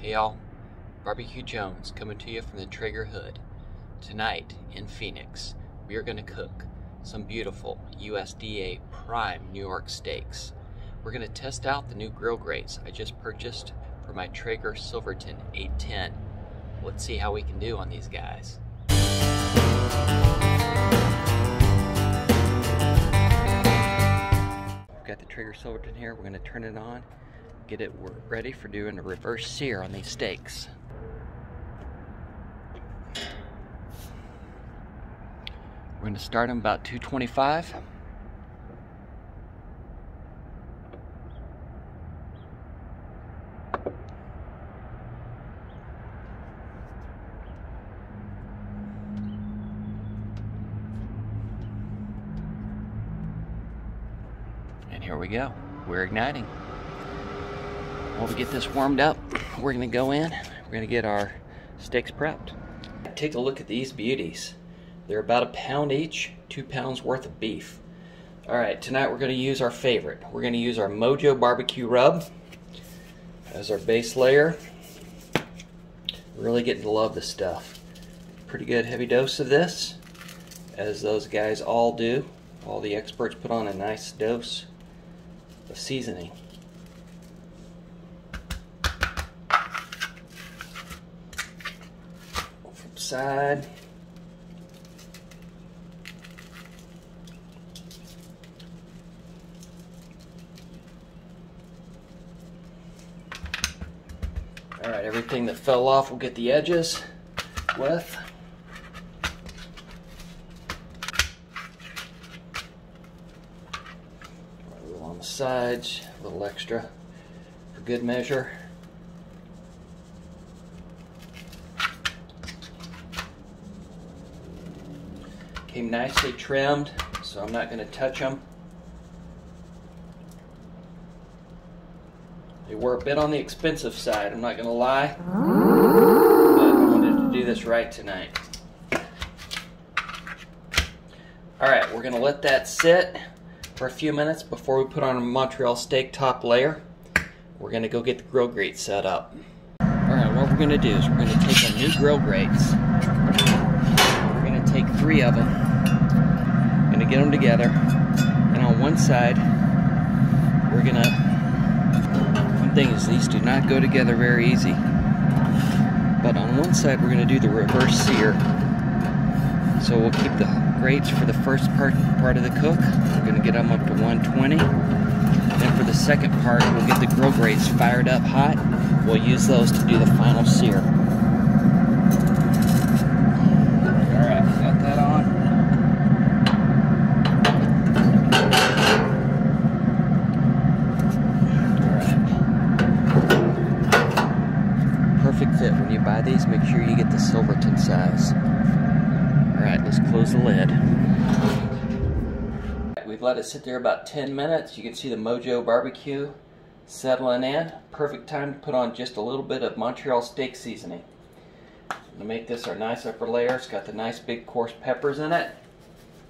Hey y'all, Barbecue Jones coming to you from the Traeger hood. Tonight in Phoenix, we are going to cook some beautiful USDA prime New York steaks. We're going to test out the new grill grates I just purchased for my Traeger Silverton 810. Let's see how we can do on these guys. We've got the Traeger Silverton here. We're going to turn it on, get it ready for doing a reverse sear on these steaks. We're going to start them about 225. And here we go. We're igniting. While we get this warmed up, we're going to go in. We're going to get our steaks prepped. Take a look at these beauties. They're about a pound each, 2 pounds worth of beef. Alright, tonight we're going to use our favorite. We're going to use our Mojo barbecue rub as our base layer. Really getting to love this stuff. Pretty good heavy dose of this, as those guys all do. All the experts put on a nice dose of seasoning. From side. Alright, everything that fell off we'll get the edges with. A little on the sides, a little extra for good measure. Came nicely trimmed, so I'm not going to touch them. They were a bit on the expensive side, I'm not going to lie, but I wanted to do this right tonight. Alright, we're going to let that sit for a few minutes before we put on a Montreal steak top layer. We're going to go get the grill grates set up. Alright, what we're going to do is we're going to take our new grill grates. We're going to take 3 of them. We're going to get them together. And on one side, we're going to... Thing is, these do not go together very easy, but on one side we're going to do the reverse sear, so we'll keep the grates for the first part of the cook. We're going to get them up to 120. Then for the second part we'll get the grill grates fired up hot. We'll use those to do the final sear. Alright, got that on. Perfect fit. When you buy these, make sure you get the Silverton size. Alright, let's close the lid. We've let it sit there about 10 minutes. You can see the Mojo barbecue settling in. Perfect time to put on just a little bit of Montreal steak seasoning. To make this our nice upper layer. It's got the nice big coarse peppers in it.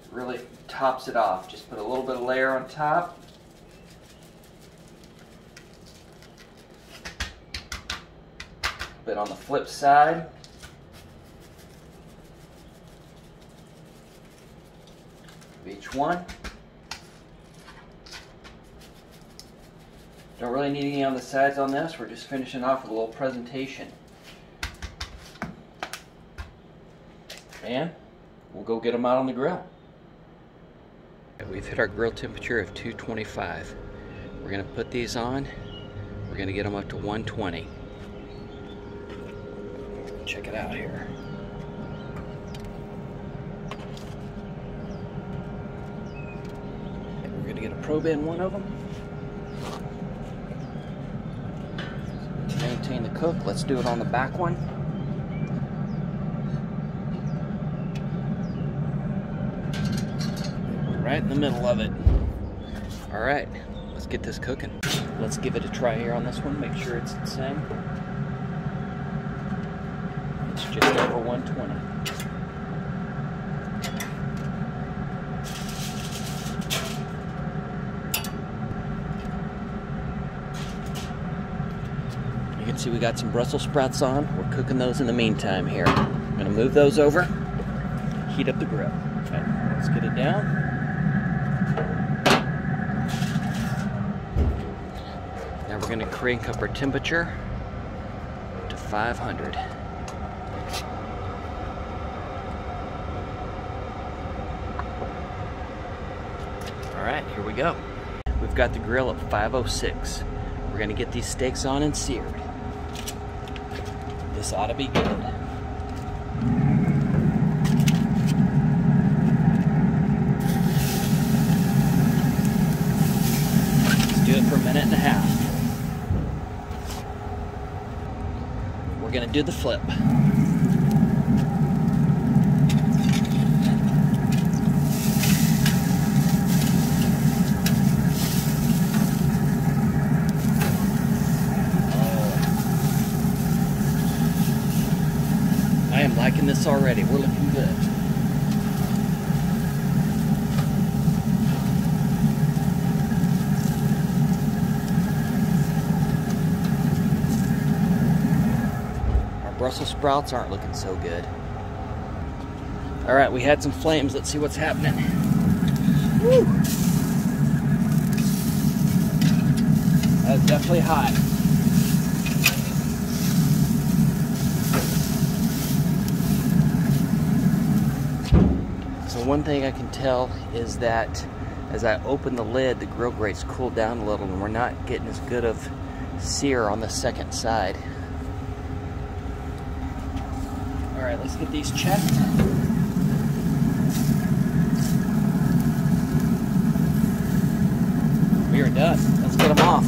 Really tops it off. Just put a little bit of layer on top. Bit on the flip side. Of each one. Don't really need any on the sides on this. We're just finishing off with a little presentation. And we'll go get them out on the grill. We've hit our grill temperature of 225. We're going to put these on. We're going to get them up to 120. Check it out here. We're going to get a probe in one of them. To maintain the cook, let's do it on the back one. Right in the middle of it. Alright, let's get this cooking. Let's give it a try here on this one, make sure it's the same. It's just over 120. can see we got some Brussels sprouts on. We're cooking those in the meantime here. I'm going to move those over, heat up the grill. Okay, let's get it down. Now we're going to crank up our temperature to 500. Alright, here we go. We've got the grill at 506. We're going to get these steaks on and seared. This ought to be good. Let's do it for a minute and a half. We're going to do the flip. I am liking this already. We're looking good. Our Brussels sprouts aren't looking so good. Alright, we had some flames. Let's see what's happening. Woo! That's definitely hot. So one thing I can tell is that as I open the lid, the grill grates cool down a little and we're not getting as good of sear on the second side. Alright, let's get these checked. We are done. Let's get them off.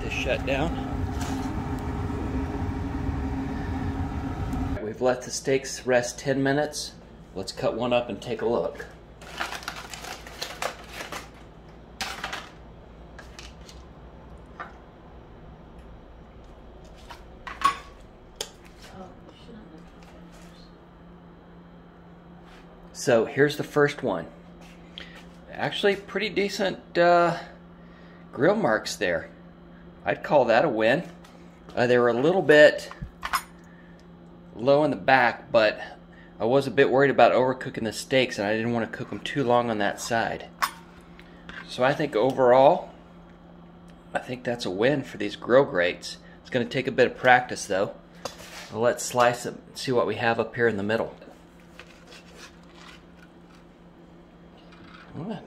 Shut down. We've let the steaks rest 10 minutes. Let's cut one up and take a look. So here's the first one. Actually pretty decent grill marks there. I'd call that a win. They were a little bit low in the back, but I was a bit worried about overcooking the steaks and I didn't want to cook them too long on that side. So I think overall, I think that's a win for these grill grates. It's going to take a bit of practice though. Let's slice it and see what we have up here in the middle.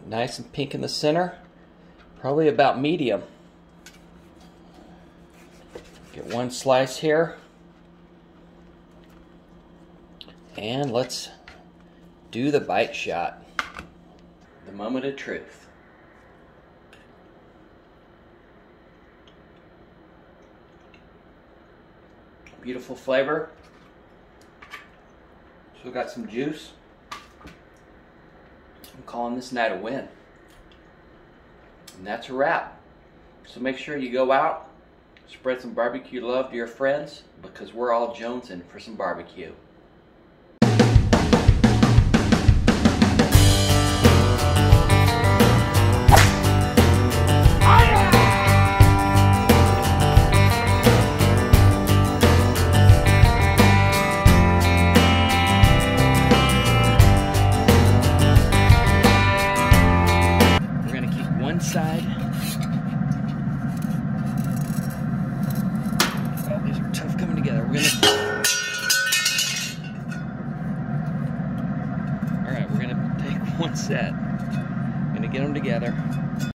Nice and pink in the center. Probably about medium. Get one slice here. And let's do the bite shot. The moment of truth. Beautiful flavor. Still got some juice. I'm calling this night a win. And that's a wrap. So make sure you go out, spread some barbecue love to your friends, because we're all jonesing for some barbecue. We're going to keep one side. Together. Alright, we're gonna take one set. Gonna get them together.